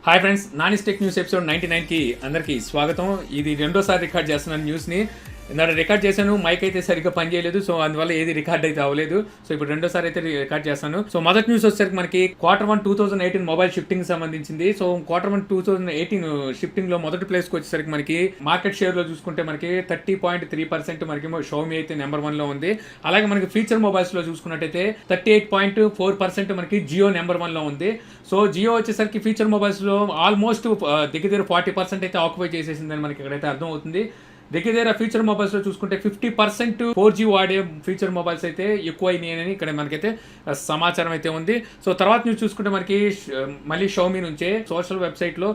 Hi friends, Nani tech news episode 99కి అందరికీ స్వాగతం. ఇది రెండోసారి రికార్డ్ చేస్తున్నాను న్యూస్ని. ఇందాక రికార్డ్ చేశాను, మైక్ అయితే సరిగ్గా పనిచేయలేదు, సో అందువల్ల ఏది రికార్డ్ అయితే అవ్వలేదు. సో ఇప్పుడు రెండోసారి అయితే రికార్డ్ చేస్తాను. సో మొదటి న్యూస్ వచ్చేసరికి మనకి Q1 2018 మొబైల్ షిఫ్టింగ్ సంబంధించింది. సో Q1 2018 షిఫ్టింగ్ లో మొదటి ప్లేస్ కి వచ్చేసరికి మనకి మార్కెట్ షేర్ లో చూసుకుంటే మనకి 30.3% మనకి షామీ అయితే నెంబర్ 1 లో ఉంది. అలాగే మనకి ఫీచర్ మొబైల్స్ లో చూసుకున్నట్టయితే 38.4% మనకి జియో నెంబర్ 1 లో ఉంది. సో జియో వచ్చేసరికి ఫీచర్ మొబైల్స్ లో ఆల్మోస్ట్ దగ్గర 40% అయితే ఆక్యుపై చేసేసిందని మనకి ఇక్కడైతే అర్థం అవుతుంది. దగ్గర ఫీచర్ మొబైల్స్లో చూసుకుంటే 50% 4G వాడే ఫీచర్ మొబైల్స్ అయితే ఎక్కువ అయినాయని ఇక్కడ మనకైతే సమాచారం అయితే ఉంది. సో తర్వాత న్యూస్ చూసుకుంటే మనకి మళ్ళీ షామీ నుంచే సోషల్ వెబ్సైట్లో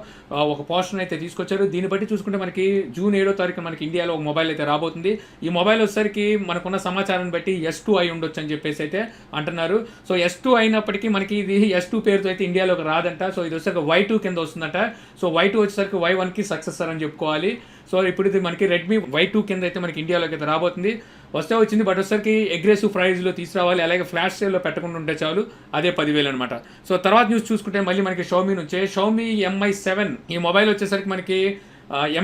ఒక పోస్టర్ అయితే తీసుకొచ్చారు. దీన్ని బట్టి చూసుకుంటే మనకి జూన్ 7వ తారీఖు మనకి ఇండియాలో ఒక మొబైల్ అయితే రాబోతుంది. ఈ మొబైల్ వచ్చేసరికి మనకున్న సమాచారాన్ని బట్టి S2 అయి ఉండొచ్చు అని చెప్పేసి అయితే అంటున్నారు. సో S2 అయినప్పటికీ మనకి ఇది S2 పేరుతో అయితే ఇండియాలోకి రాదంట. సో ఇది వచ్చేసరికి Y2 కింద వస్తుందట. సో Y2 వచ్చేసరికి Y1కి సక్సెసర్ అని చెప్పుకోవాలి. సో ఇప్పుడు ఇది మనకి రెడ్మీ Y2 కింద అయితే మనకి ఇండియాలోకి అయితే రాబోతుంది. వస్తే వచ్చింది, బట్ వచ్చేసరికి అగ్రెసివ్ ప్రైస్లో తీసుకురావాలి, అలాగే ఫ్లాష్ సేల్లో పెట్టకుండా ఉంటే చాలు, అదే 10,000 అనమాట. సో తర్వాత న్యూస్ చూసుకుంటే మళ్ళీ మనకి షామీ నుంచే షామీ Mi7 ఈ మొబైల్ వచ్చేసరికి మనకి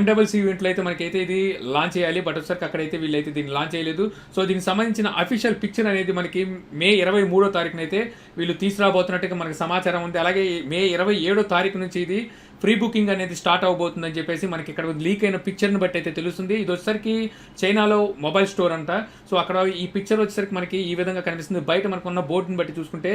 MCC ఈవెంట్లో అయితే మనకైతే ఇది లాంచ్ చేయాలి, బట్ వచ్చేసరికి అక్కడైతే వీళ్ళైతే దీన్ని లాంచ్ చేయలేదు. సో దీనికి సంబంధించిన అఫీషియల్ పిక్చర్ అనేది మనకి మే 23వ తారీఖున అయితే వీళ్ళు తీసుకురాబోతున్నట్టుగా మనకి సమాచారం ఉంది. అలాగే మే 27వ తారీఖు నుంచి ఇది ఫ్రీ బుకింగ్ అనేది స్టార్ట్ అవబోతుందని చెప్పేసి మనకి ఇక్కడ లీక్ అయిన పిక్చర్ని బట్టి అయితే తెలుస్తుంది. ఇది వచ్చేసరికి చైనాలో మొబైల్ స్టోర్ అంట. సో అక్కడ ఈ పిక్చర్ వచ్చేసరికి మనకి ఈ విధంగా కనిపిస్తుంది. బయట మనకున్న బోర్డుని బట్టి చూసుకుంటే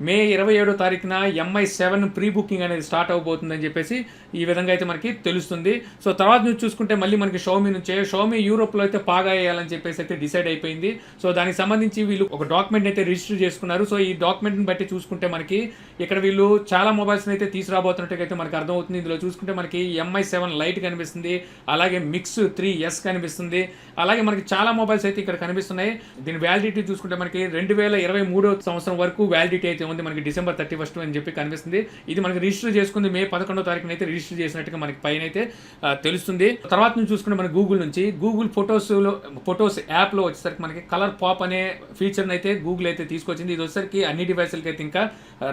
మే 27వ తారీఖున Mi7 ప్రీ బుకింగ్ అనేది స్టార్ట్ అవబోతుందని చెప్పేసి ఈ విధంగా అయితే మనకి తెలుస్తుంది. సో తర్వాత నుంచి చూసుకుంటే మళ్ళీ మనకి షామీ నుంచే షామీ యూరోప్లో అయితే పాగా వేయాలని చెప్పేసి అయితే డిసైడ్ అయిపోయింది. సో దానికి సంబంధించి వీళ్ళు ఒక డాక్యుమెంట్ అయితే రిజిస్టర్ చేసుకున్నారు. సో ఈ డాక్యుమెంట్ని బట్టి చూసుకుంటే మనకి ఇక్కడ వీళ్ళు చాలా మొబైల్స్ని అయితే తీసుకురాబోతున్నట్టుగా అయితే మనకి అర్థమవుతుంది. ఇందులో చూసుకుంటే మనకి Mi7 లైట్ కనిపిస్తుంది, అలాగే మిక్స్ 3S కనిపిస్తుంది, అలాగే మనకి చాలా మొబైల్స్ అయితే ఇక్కడ కనిపిస్తున్నాయి. దీని వ్యాలిడిటీ చూసుకుంటే మనకి 2023 సంవత్సరం వరకు వ్యాలిడిటీ అయితే ఉంది, మనకి December 31 అని చెప్పి కనిపిస్తుంది. ఇది మనకి రిజిస్టర్ చేసుకుంది మే 11వ తారీఖున అయితే రిజిస్టర్ చేసినట్టుగా మనకి పైన అయితే తెలుస్తుంది. తర్వాత నుంచి చూసుకుంటే మన గూగుల్ నుంచి గూగుల్ ఫొటోస్ యాప్లో వచ్చేసరికి మనకి కలర్ పాప్ అనే ఫీచర్ని అయితే గూగుల్ అయితే తీసుకొచ్చింది. ఇది వచ్చేసరికి అన్ని డివైసులకి అయితే ఇంకా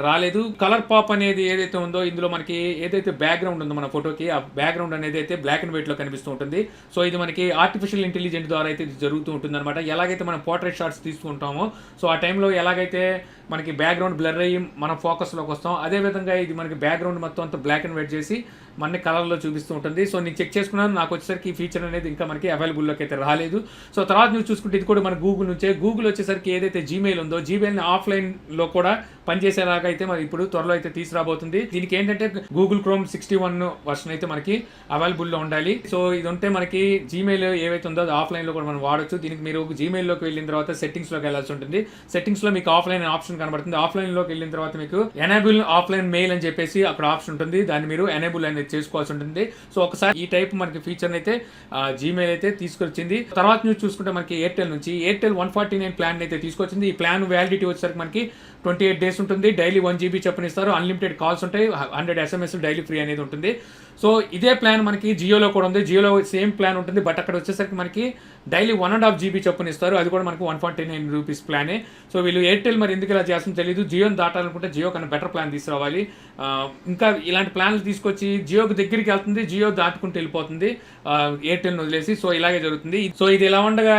రాలేదు. కలర్ పాప్ అనేది ఏదైతే ఉందో ఇందులో మనకి ఏదైతే బ్యాక్గ్రౌండ్ ఉందో మన ఫోటోకి, ఆ బ్యాక్గ్రౌండ్ అనేది అయితే బ్లాక్ అండ్ వైట్లో కనిపిస్తూ ఉంటుంది. సో ఇది మనకి ఆర్టిఫిషియల్ ఇంటెలిజెంట్ ద్వారా అయితే జరుగుతూ ఉంటుంది అనమాట. ఎలాగైతే మనం పోర్ట్రేట్ షాట్స్ తీసుకుంటామో, సో ఆ టైంలో ఎలాగైతే మనకి బ్యాక్గ్రౌండ్ బ్లర్ అయ్యి మనం ఫోకస్లోకి వస్తాం, అదేవిధంగా ఇది మనకి బ్యాక్గ్రౌండ్ మొత్తం అంతా బ్లాక్ అండ్ వైట్ చేసి మనకి కలర్లో చూపిస్తూ ఉంటుంది. సో నేను చెక్ చేసుకున్నాను, నాకు వచ్చేసరికి ఈ ఫీచర్ అనేది ఇంకా మనకి అవైలబుల్లోకి అయితే రాలేదు. సో తర్వాత న్యూస్ చూసుకుంటే ఇది కూడా మన గూగుల్ నుంచే. గూగుల్ వచ్చేసరికి ఏదైతే జీమెయిల్ ఉందో జీమెయిల్ని ఆఫ్లైన్లో కూడా పనిచేసేలాగా అయితే మరి ఇప్పుడు త్వరలో అయితే తీసుకురాబోతుంది. దీనికి ఏంటంటే గూగుల్ క్రోమ్ 61 వర్షన్ అయితే మనకి అవైలబుల్లో ఉండాలి. సో ఇది ఉంటే మనకి జీమెయిల్ ఏవైతే ఉందో అది ఆఫ్లైన్లో కూడా మనం వాడచ్చు. దీనికి మీరు జీమెయిల్లోకి వెళ్ళిన తర్వాత సెట్టింగ్స్లోకి వెళ్ళాల్సి ఉంటుంది. సెట్టింగ్స్లో మీకు ఆఫ్లైన్ ఆప్షన్ కనబడుతుంది. ఆఫ్లైన్లోకి వెళ్ళిన తర్వాత మీకు ఎనేబుల్ ఆఫ్లైన్ మెయిల్ అని చెప్పేసి అక్కడ ఆప్షన్ ఉంటుంది, దాన్ని మీరు ఎనేబుల్ అనేది చేసుకోవాల్సి ఉంటుంది. సో ఒకసారి ఈ టైప్ మనకి ఫీచర్ అయితే జీమెయిల్ అయితే తీసుకొచ్చింది. తర్వాత న్యూస్ చూసుకుంటే మనకి ఎయిర్టెల్ నుంచి ఎయిర్టెల్ 149 ప్లాన్ అయితే తీసుకొచ్చింది. ఈ ప్లాన్ వ్యాలిడిటీ వచ్చేసరికి మనకి 28 డేస్ ఉంటుంది. డైలీ 1 GB చెప్పని ఇస్తారు, అన్లిమిటెడ్ కాల్స్ ఉంటాయి, 100 SMS డైలీ ఫ్రీ అనేది ఉంటుంది. సో ఇదే ప్లాన్ మనకి జియోలో కూడా ఉంది. జియోలో సేమ్ ప్లాన్ ఉంటుంది, బట్ అక్కడ వచ్చేసరికి మనకి డైలీ 1.5 GB చొప్పున ఇస్తారు. అది కూడా మనకి 149 రూపీస్ ప్లానే. సో వీళ్ళు ఎయిర్టెల్ మరి ఎందుకు ఇలా చేస్తుందో తెలియదు. జియోని దాటాలనుకుంటే జియో కన్నా బెటర్ ప్లాన్ తీసుకురావాలి. ఇంకా ఇలాంటి ప్లాన్లు తీసుకొచ్చి జియోకి దగ్గరికి వెళ్తుంది, జియో దాటుకుంటూ వెళ్ళిపోతుంది ఎయిర్టెల్ని వదిలేసి. సో ఇలాగే జరుగుతుంది. సో ఇది ఇలా ఉండగా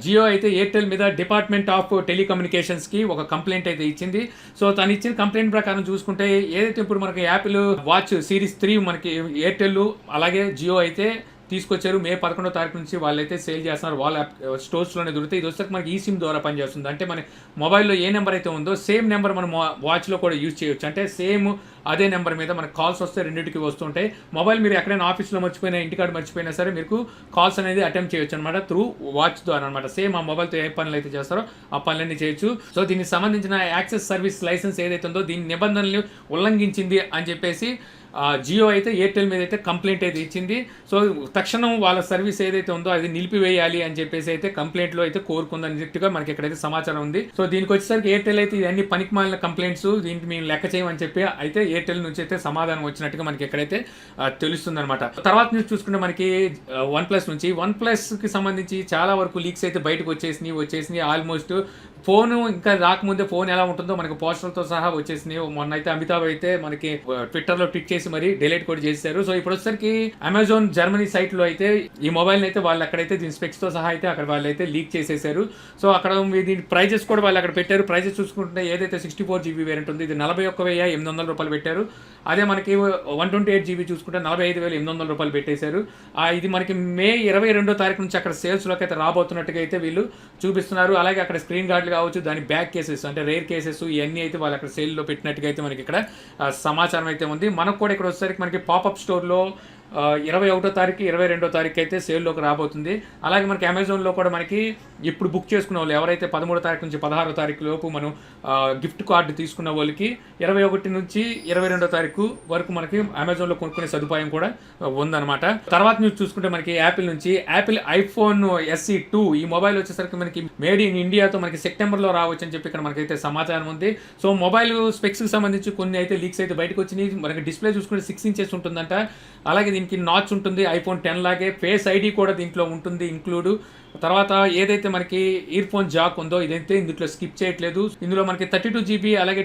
జియో అయితే ఎయిర్టెల్ మీద డిపార్ట్మెంట్ ఆఫ్ టెలికమ్యూనికేషన్స్కి ఒక కంప్లైంట్ అయితే ఇచ్చింది. సో తను ఇచ్చిన కంప్లైంట్ ప్రకారం చూసుకుంటే ఏదైతే ఇప్పుడు మనకి యాపిల్ వాచ్ సిరీస్ 3 మనకి ఎయిర్టెల్ అలాగే జియో అయితే తీసుకొచ్చారు. మే 11వ తారీఖు నుంచి వాళ్ళైతే సేల్ చేస్తున్నారు, వాళ్ళ స్టోర్స్లోనే దొరుకుతాయి. ఇది వచ్చేసరికి మనకి ఈ సిమ్ ద్వారా పనిచేస్తుంది. అంటే మన మొబైల్లో ఏ నెంబర్ అయితే ఉందో సేమ్ నెంబర్ మనం వాచ్లో కూడా యూజ్ చేయొచ్చు. అంటే సేమ్ అదే నెంబర్ మీద మనకు కాల్స్ వస్తే రెండింటికి వస్తుంటాయి. మొబైల్ మీరు ఎక్కడైనా ఆఫీస్లో మర్చిపోయినా, ఇంటికాడ మర్చిపోయినా సరే మీకు కాల్స్ అనేది అటెంప్ట్ చేయొచ్చు అనమాట, త్రూ వాచ్ ద్వారా అనమాట. సేమ్ ఆ మొబైల్తో ఏ పనులు అయితే చేస్తారో ఆ పనులన్నీ చేయొచ్చు. సో దీనికి సంబంధించిన యాక్సెస్ సర్వీస్ లైసెన్స్ ఏదైతే ఉందో దీని నిబంధనలు ఉల్లంఘించింది అని చెప్పేసి జియో అయితే ఎయిర్టెల్ మీద అయితే కంప్లైంట్ అయితే ఇచ్చింది. సో తక్షణం వాళ్ళ సర్వీస్ ఏదైతే ఉందో అది నిలిపివేయాలి అని చెప్పేసి అయితే కంప్లైంట్లో అయితే కోరుకుందన్నట్టుగా మనకి ఎక్కడైతే సమాచారం ఉంది. సో దీనికి వచ్చేసరికి ఎయిర్టెల్ అయితే ఇవన్నీ పనికిమాలిన కంప్లైంట్స్, దీనికి మేము లెక్క చేయమని చెప్పి అయితే ఎయిర్టెల్ నుంచి అయితే సమాధానం వచ్చినట్టుగా మనకి ఎక్కడైతే తెలుస్తుంది అనమాట. తర్వాత నుంచి చూసుకుంటే మనకి వన్ ప్లస్ నుంచి వన్ ప్లస్కి సంబంధించి చాలా వరకు లీక్స్ అయితే బయటకు వచ్చేసినాయి. ఆల్మోస్ట్ ఫోన్ ఇంకా రాకముందే ఫోన్ ఎలా ఉంటుందో మనకి పోస్టర్లతో సహా వచ్చేసినాయి. మొన్న అయితే అమితాబ్ అయితే మనకి ట్విట్టర్ లో ట్వీట్ చేసి మరి డిలీట్ కూడా చేశారు. సో ఇప్పుడు వచ్చేసరికి అమెజాన్ జర్మనీ సైట్ లో అయితే ఈ మొబైల్ అయితే వాళ్ళు అక్కడైతే దీని స్పెక్స్ తో సహా అయితే అక్కడ వాళ్ళు అయితే లీక్ చేసేసారు. సో అక్కడ దీని ప్రైజెస్ కూడా వాళ్ళు అక్కడ పెట్టారు. ప్రైజెస్ చూసుకుంటే ఏదైతే 64 GB వేరియంట్ ఉంది ఇది 41,800 రూపాయలు పెట్టారు. అదే మనకి 128 GB చూసుకుంటే 45,800 రూపాయలు పెట్టేశారు. ఇది మనకి మే 22వ తారీఖు నుంచి అక్కడ సేల్స్లోకి అయితే రాబోతున్నట్టుగా అయితే వీళ్ళు చూపిస్తున్నారు. అలాగే అక్కడ స్క్రీన్ గార్డులు కావచ్చు, దాని బ్యాక్ కేసెస్ అంటే రేర్ కేసెస్ ఇవన్నీ అయితే వాళ్ళు అక్కడ సేల్లో పెట్టినట్టుగా అయితే మనకి ఇక్కడ సమాచారం అయితే ఉంది. మనకు కూడా ఇక్కడ వచ్చేసరికి మనకి పాపప్ స్టోర్లో 21వ తారీఖు 22వ తారీఖు అయితే సేల్లోకి రాబోతుంది. అలాగే మనకి అమెజాన్లో కూడా మనకి ఇప్పుడు బుక్ చేసుకున్న వాళ్ళు ఎవరైతే 13వ తారీఖు నుంచి 16వ తారీఖు లోపు మనం గిఫ్ట్ కార్డు తీసుకున్న వాళ్ళకి 21 నుంచి 22వ తారీఖు వరకు మనకి అమెజాన్లో కొనుక్కునే సదుపాయం కూడా ఉందన్నమాట. తర్వాత న్యూస్ చూసుకుంటే మనకి యాపిల్ నుంచి యాపిల్ ఐఫోన్ SE 2 ఈ మొబైల్ వచ్చేసరికి మనకి మేడ్ ఇన్ ఇండియాతో మనకి సెప్టెంబర్లో రావచ్చు అని చెప్పి ఇక్కడ మనకైతే సమాచారం ఉంది. సో మొబైల్ స్పెక్స్కి సంబంధించి కొన్ని అయితే లీక్స్ అయితే బయటకు వచ్చినాయి. మనకి డిస్ప్లే చూసుకుంటే 6 inches ఉంటుందంట. అలాగే దీనికి నాచ్ ఉంటుంది ఐఫోన్ 10 లాగే. ఫేస్ ఐడి కూడా దీంట్లో ఉంటుంది ఇంక్లూడ్. తర్వాత ఏదైతే మనకి ఇయర్ ఫోన్ జాక్ ఉందో ఇదైతే ఇందులో స్కిప్ చేయట్లేదు. ఇందులో మనకి 32 GB అలాగే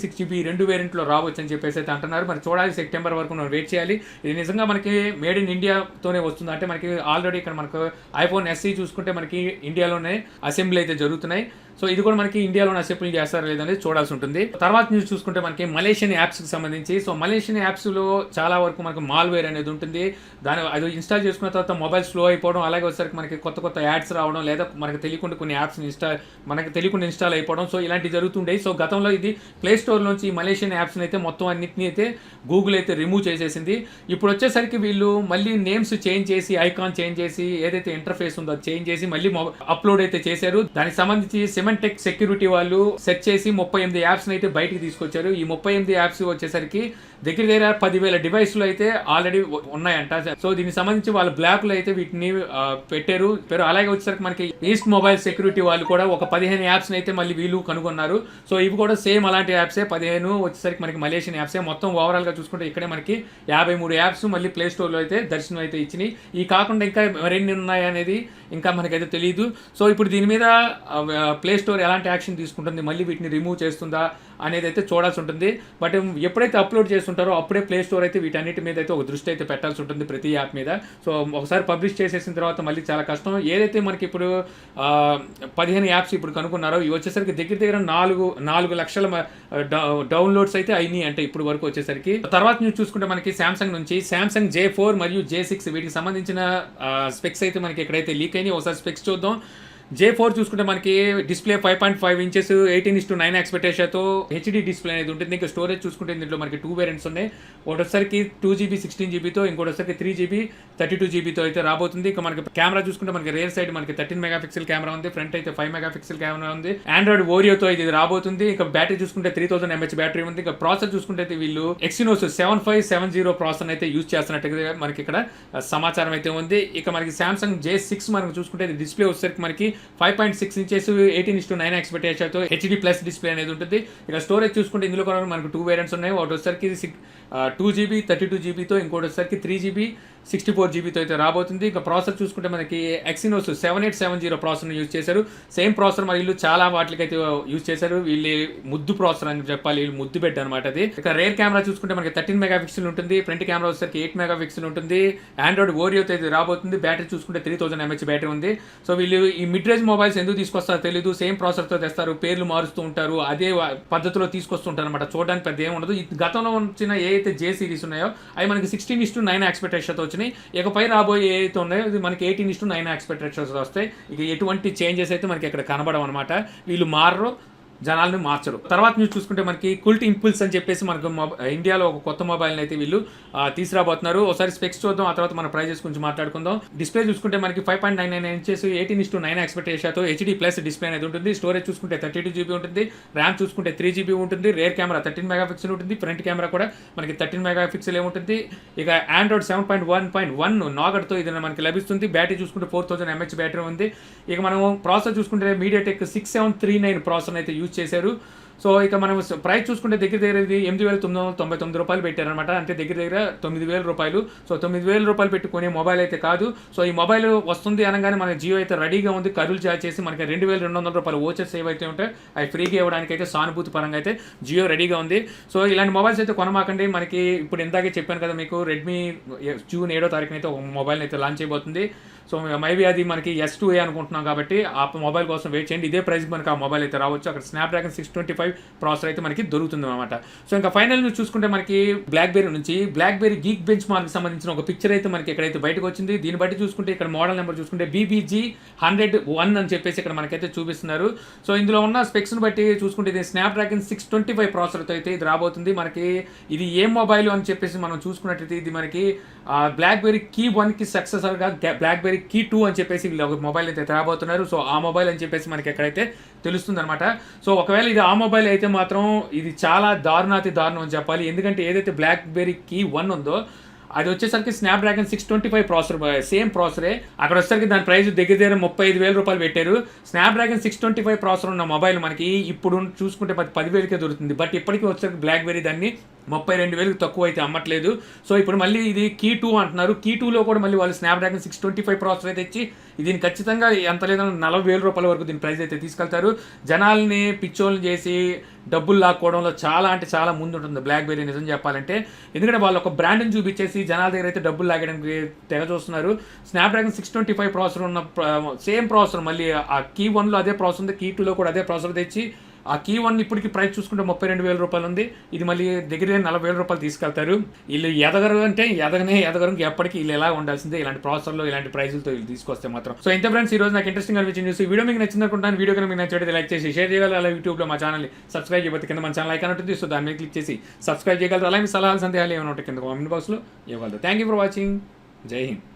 6 GB 2 వేరియంట్లో రావచ్చు అని చెప్పేసి అయితే అంటున్నారు. మరి చూడాలి, సెప్టెంబర్ వరకు మనం వెయిట్ చేయాలి. ఇది నిజంగా మనకి మేడ్ ఇన్ ఇండియాతోనే వస్తుంది. అంటే మనకి ఆల్రెడీ ఇక్కడ మనకు ఐఫోన్ SE చూసుకుంటే మనకి ఇండియాలోనే అసెంబ్లీ అయితే జరుగుతున్నాయి. సో ఇది కూడా మనకి ఇండియాలోనే అసెంబ్లీ చేస్తారా లేదనేది చూడాల్సి ఉంటుంది. తర్వాత న్యూస్ చూసుకుంటే మనకి మలేషియన్ యాప్స్కి సంబంధించి. సో మలేషియన్ యాప్స్లో చాలా వరకు మనకు మాల్వేర్ అనేది ఉంటుంది. అది ఇన్స్టాల్ చేసుకున్న తర్వాత మొబైల్ స్లో అయిపోవడం, అలాగే వచ్చేసరికి మనకి కొత్త యాడ్స్ రావడం, లేదా మనకు తెలియకుండా కొన్ని యాప్స్ ఇన్స్టాల్ అయిపోవడం. సో ఇలాంటివి జరుగుతుంటాయి. సో గతంలో ఇది ప్లే స్టోర్ నుంచి మలేషియన్ యాప్స్ని అయితే మొత్తం అన్నింటినీ అయితే గూగుల్ అయితే రిమూవ్ చేసేసింది. ఇప్పుడు వచ్చేసరికి వీళ్ళు మళ్ళీ నేమ్స్ చేంజ్ చేసి, ఐకాన్ చేంజ్ చేసి, ఏదైతే ఇంటర్ఫేస్ ఉందో అది చేంజ్ చేసి మళ్ళీ అప్లోడ్ అయితే చేశారు. దానికి సంబంధించి సిమెంటెక్ సెక్యూరిటీ వాళ్ళు సెట్ చేసి 38 యాప్స్ని అయితే బయటికి తీసుకొచ్చారు. ఈ 38 యాప్స్ వచ్చేసరికి దగ్గర 10,000 డివైస్లు అయితే ఆల్రెడీ ఉన్నాయంట. సో దీనికి సంబంధించి వాళ్ళు బ్లాక్లో అయితే వీటిని పెట్టారు. అలాగే వచ్చేసరికి మనకి ఈస్ట్ మొబైల్ సెక్యూరిటీ వాళ్ళు కూడా ఒక 15 యాప్స్ని అయితే మళ్ళీ వీళ్ళు కనుగొన్నారు. సో ఇవి కూడా సేమ్ అలాంటి యాప్సే. 15 వచ్చేసరికి మనకి మలేషియన్ యాప్సే. మొత్తం ఓవరాల్గా చూసుకుంటే ఇక్కడే మనకి 53 యాప్స్ మళ్ళీ ప్లే స్టోర్లో అయితే దర్శనం అయితే ఇచ్చినాయి. ఈ కాకుండా ఇంకా మరెన్ని ఉన్నాయి అనేది ఇంకా మనకైతే తెలియదు. సో ఇప్పుడు దీని మీద ప్లే స్టోర్ ఎలాంటి యాక్షన్ తీసుకుంటుంది, మళ్ళీ వీటిని రిమూవ్ చేస్తుందా అనేది అయితే చూడాల్సి ఉంటుంది. బట్ ఎప్పుడైతే అప్లోడ్ చేస్తుంటారో అప్పుడే ప్లే స్టోర్ అయితే వీటన్నిటి మీద అయితే ఒక దృష్టి అయితే పెట్టాల్సి ఉంటుంది ప్రతి యాప్ మీద. సో ఒకసారి పబ్లిష్ చేసేసిన తర్వాత మళ్ళీ చాలా కష్టం. ఏదైతే మనకి ఇప్పుడు 15 యాప్స్ ఇప్పుడు కనుక్కున్నారో ఇవి వచ్చేసరికి దగ్గర 4 లక్షల డౌన్లోడ్స్ అయితే అయినాయి అంటే ఇప్పుడు వరకు వచ్చేసరికి. తర్వాత న్యూస్ చూసుకుంటే మనకి సామ్సంగ్ నుంచి Samsung J4 మరియు J6 వీటికి సంబంధించిన స్పెక్స్ అయితే మనకి ఎక్కడైతే లీక్ అయినాయి ఒకసారి స్పెక్స్ చూద్దాం. J4 చూసుకుంటే మనకి display 5.5 inches 18:9 aspect ratio HD display అనేది ఉంటుంది. ఇంకా స్టోరేజ్ చూసుకుంటే దీంట్లో మనకి 2 వేరియంట్స్ ఉన్నాయి. ఒకటోసరికి 2 GB 16 GB ఇంకోటిసరికి 3 GB 32 GB అయితే రాబోతుంది. ఇంకా మనకి కెమెరా చూసుకుంటే మనకి రేర్ సైడ్ మనకి 13 మెగాపిక్సెల్ కెమెరా ఉంది, ఫ్రంట్ అయితే 5 మెగాపిక్సెల్ కెమెరా ఉంది. ఆండ్రాయిడ్ ఓరియోతో ఇది రాబోతుంది. ఇంకా బ్యాటరీ చూసుకుంటే 3000 mAh బ్యాటరీ ఉంది. ఇంకా ప్రాసెసర్ చూసుకుంటే వీళ్ళు Exynos 7570 ప్రాసెసర్ అయితే యూజ్ చేస్తున్నట్టుగా మనకి ఇక్కడ సమాచారం అయితే ఉంది. ఇక మనకి Samsung J6 మనం చూసుకుంటే డిస్ప్లే వచ్చేసరికి మనకి 5.6 inches 18:9 aspect ratio HD plus display అనేది ఉంటుంది. ఇక స్టోరేజ్ చూసుకుంటే ఇందులో కూడా మనకు 2 వేరియంట్స్ ఉన్నాయి. ఒకటి వచ్చేసరికి 2 GB 32 GB ఇంకోటి వచ్చేసరికి 3 GB 64 GB అయితే రాబోతుంది. ఇంకా ప్రాసెసర్ చూసుకుంటే మనకి Exynos 7870 ప్రాసెసర్ యూజ్ చేశారు. సేమ్ ప్రాసెసర్ మరి వీళ్ళు చాలా వాటికైతే యూజ్ చేశారు. వీళ్ళు ముద్దు ప్రాసెసర్ అని చెప్పాలి, వీళ్ళు ముద్దు బెడ్ అనమాట అది. ఇక రేర్ కెమెరా చూసుకుంటే మనకి 13 మెగాపిక్సెల్ ఉంటుంది, ఫ్రంట్ కెమెరా వచ్చేసరికి 8 మెగాపిక్సెల్ ఉంటుంది. ఆండ్రాయిడ్ ఓరియోతో అయితే రాబోతుంది. బ్యాటరీ చూసుకుంటే 3000 mAh బ్యాటరీ ఉంది. సో వీళ్ళు ఈ మిడ్ రేంజ్ మొబైల్స్ ఎందుకు తీసుకొస్తారో తెలియదు, సేమ్ ప్రాసెసర్తో తెస్తారు, పేర్లు మారుస్తూ ఉంటారు, అదే పద్ధతిలో తీసుకొస్తుంటారు అనమాట. చూడడానికి పెద్ద ఏమి ఉండదు. గతంలో వచ్చిన ఏదైతే J సిరీస్ ఉన్నాయో అవి మనకి 16:9 aspect ratio వచ్చినాయి. ఇకపై రాబోయే ఏదైతే ఉన్నాయో ఇది మనకి 18:9 aspect ratio వస్తాయి. ఇక ఎటువంటి చేంజెస్ అయితే మనకి ఇక్కడ కనబడవు అనమాట. వీళ్ళు మారరు, జనాలను మార్చరు. తర్వాత న్యూస్ చూసుకుంటే మనకి కుల్ట్ ఇంపుల్స్ అని చెప్పేసి మనకు ఇండియాలో ఒక కొత్త మొబైల్ని అయితే వీళ్ళు తీసుకురాబోతున్నారు. ఒకసారి స్పెక్స్ చూద్దాం, ఆ తర్వాత మన ప్రైజెస్ గురించి మాట్లాడుకుందాం. డిస్ప్లే చూసుకుంటే మనకి 5.99 inches 18:9 aspect ratio HD plus display అనేది ఉంటుంది. స్టోరేజ్ చూసుకుంటే 32 GB ఉంటుంది. ర్యామ్ చూసుకుంటే 3 GB ఉంటుంది. రేర్ కెమెరా 13 మెగాపిక్సెల్ ఉంటుంది. ఫ్రంట్ కెమెరా కూడా మనకి 13 మెగాపిక్సెల్ ఉంటుంది. ఇక ఆండ్రాయిడ్ 7.1.1 నాగడ్తో ఇది మనకి లభిస్తుంది. బ్యాటరీ చూసుకుంటే 4000 mAh బ్యాటరీ ఉంది. ఇక మనం ప్రాసెసర్ చూసుకుంటే మీడియాటెక్ 6739 ప్రాసెసర్ అయితే యూజ్ చేశారు. సో ఇక మనం ప్రైస్ చూసుకుంటే దగ్గర ఇది 8,999 రూపాయలు పెట్టారనమాట. అంటే దగ్గర 9,000 రూపాయలు. సో 9,000 రూపాయలు పెట్టి కొనే మొబైల్ అయితే కాదు. సో ఈ మొబైల్ వస్తుంది అనగానే మన జియో అయితే రెడీగా ఉంది. కరులు చార్జ్ చేసి మనకి 2,200 రూపాయలు ఓచర్స్ ఏవైతే ఉంటాయి అవి ఫ్రీగా ఇవ్వడానికి అయితే సానుభూతి పరంగా అయితే జియో రెడీగా ఉంది. సో ఇలాంటి మొబైల్స్ అయితే కొనమాకండి. మనకి ఇప్పుడు ఇందాకే చెప్పాను కదా మీకు, రెడ్మీ జూన్ 7వ తారీఖున అయితే ఒక మొబైల్ అయితే లాంచ్ అయిపోతుంది. సో మేబీ అది మనకి S2A అనుకుంటున్నాం కాబట్టి ఆ మొబైల్ కోసం వెయిట్ చేయండి. ఇదే ప్రైస్ మనకి ఆ మొబైల్ అయితే రావచ్చు. అక్కడ స్నాప్డ్రాగన్ 625 ప్రాసెసర్ అయితే మనకి దొరుకుతుంది అనమాట. సో ఇంకా ఫైనల్ న్యూస్ చూసుకుంటే మనకి బ్లాక్బెర్రీ నుంచి బ్లాక్బెర్రీ గీక్ బెంచ్ మార్క్ సంబంధించిన ఒక పిక్చర్ అయితే మనకి ఎక్కడైతే బయటకు వచ్చింది. దీన్ని బట్టి చూసుకుంటే ఇక్కడ మోడల్ నెంబర్ చూసుకుంటే BBG101 అని చెప్పేసి ఇక్కడ మనకైతే చూపిస్తున్నారు. సో ఇందులో ఉన్న స్పెక్స్ని బట్టి చూసుకుంటే ఇది స్నాప్డ్రాగన్ 625 ప్రాసెసర్తో అయితే ఇది రాబోతుంది. మనకి ఇది ఏ మొబైల్ అని చెప్పేసి మనం చూసుకున్నట్టయితే ఇది మనకి బ్లాక్బెర్రీ కీ 1కి సక్సెసర్గా బ్లాక్బెర్రీ కీ 2 అని చెప్పేసి వీళ్ళు ఒక మొబైల్ అయితే రాబోతున్నారు. సో ఆ మొబైల్ అని చెప్పేసి మనకి ఎక్కడైతే తెలుస్తుంది అనమాట. సో ఒకవేళ ఇది ఆ మొబైల్ అయితే మాత్రం ఇది చాలా దారుణాతి దారుణం అని చెప్పాలి. ఎందుకంటే ఏదైతే బ్లాక్బెర్రీ కీ 1 ఉందో అది వచ్చేసరికి స్నాప్డ్రాగన్ 625 ప్రాసెసర్, సేమ్ ప్రాసెసరే. అక్కడ వచ్చేసరికి దాని ప్రైస్ దగ్గర 35,000 రూపాయలు పెట్టారు. స్నాప్డ్రాగన్ 625 ప్రాసెసర్ ఉన్న మొబైల్ మనకి ఇప్పుడు చూసుకుంటే 10,000కే దొరుకుతుంది. బట్ ఇప్పటికీ వచ్చేసరికి బ్లాక్బెర్రీ దాన్ని 32,000కి తక్కువ అయితే అమ్మట్లేదు. సో ఇప్పుడు మళ్ళీ ఇది కీ 2 అంటున్నారు. కీ 2లో కూడా మళ్ళీ వాళ్ళు స్నాప్డ్రాగన్ 625 ప్రాసెసర్ అయితే ఇచ్చి దీన్ని ఖచ్చితంగా ఎంత లేదన్నా 40,000 రూపాయల వరకు దీని ప్రైస్ అయితే తీసుకెళ్తారు. జనాల్ని పిచ్చోళ్ళని చేసి డబ్బులు లాక్కోవడంలో చాలా అంటే చాలా ముందు ఉంటుంది బ్లాక్బెర్రీ, నిజం చెప్పాలంటే. ఎందుకంటే వాళ్ళు ఒక బ్రాండ్ని చూపించేసి జనాల దగ్గర అయితే డబ్బులు లాగడానికి తెగ చూస్తున్నారు. స్నాప్డ్రాగన్ 625 ప్రాసెసర్ ఉన్న సేమ్ ప్రాసెసర్ మళ్ళీ ఆ కీ 1లో అదే ప్రాసెసర్ ఉంది, కీ 2లో కూడా అదే ప్రాసెసర్ తెచ్చి ఆ కీ 1 ఇప్పటికి ప్రైస్ చూసుకుంటే 32,000 రూపాయలు ఉంది. ఇది మళ్ళీ దగ్గర 40,000 రూపాయలు తీసుకెళ్తారు. వీళ్ళు ఎదగరు అంటే ఎదగరు, ఎప్పటికీ వీళ్ళు ఎలా ఉండాల్సిందే ఇలాంటి ప్రాసెసర్లో ఇలాంటి ప్రైజులతో వీళ్ళు తీసుకొస్తే మాత్రం. సో ఇంత ఫ్రెండ్స్, ఈ రోజు నాకు ఇంట్రెస్టింగ్ అనిపించింది న్యూస్. ఈ వీడియో మీకు నచ్చింది అనుకుంటాను. వీడియో కనుక మీకు నచ్చితే లైక్ చేసి షేర్ చేయగలరు. అలా యూట్యూబ్లో మా ఛానల్ని సబ్స్క్రైబ్ చేయబోతే కింద మన ఛానల్ ఐకాన్ ఉంటుంది. సో దాని మీద క్లిక్ చేసి సబ్స్క్రైబ్ చేయగలరు. అలాగే మీ సలహాలు సందేహాలు ఏమైనా ఉంటాయి కింద కామెంట్ బాక్స్లో ఇవ్వగలరు. Thank you for watching. జై హింద్.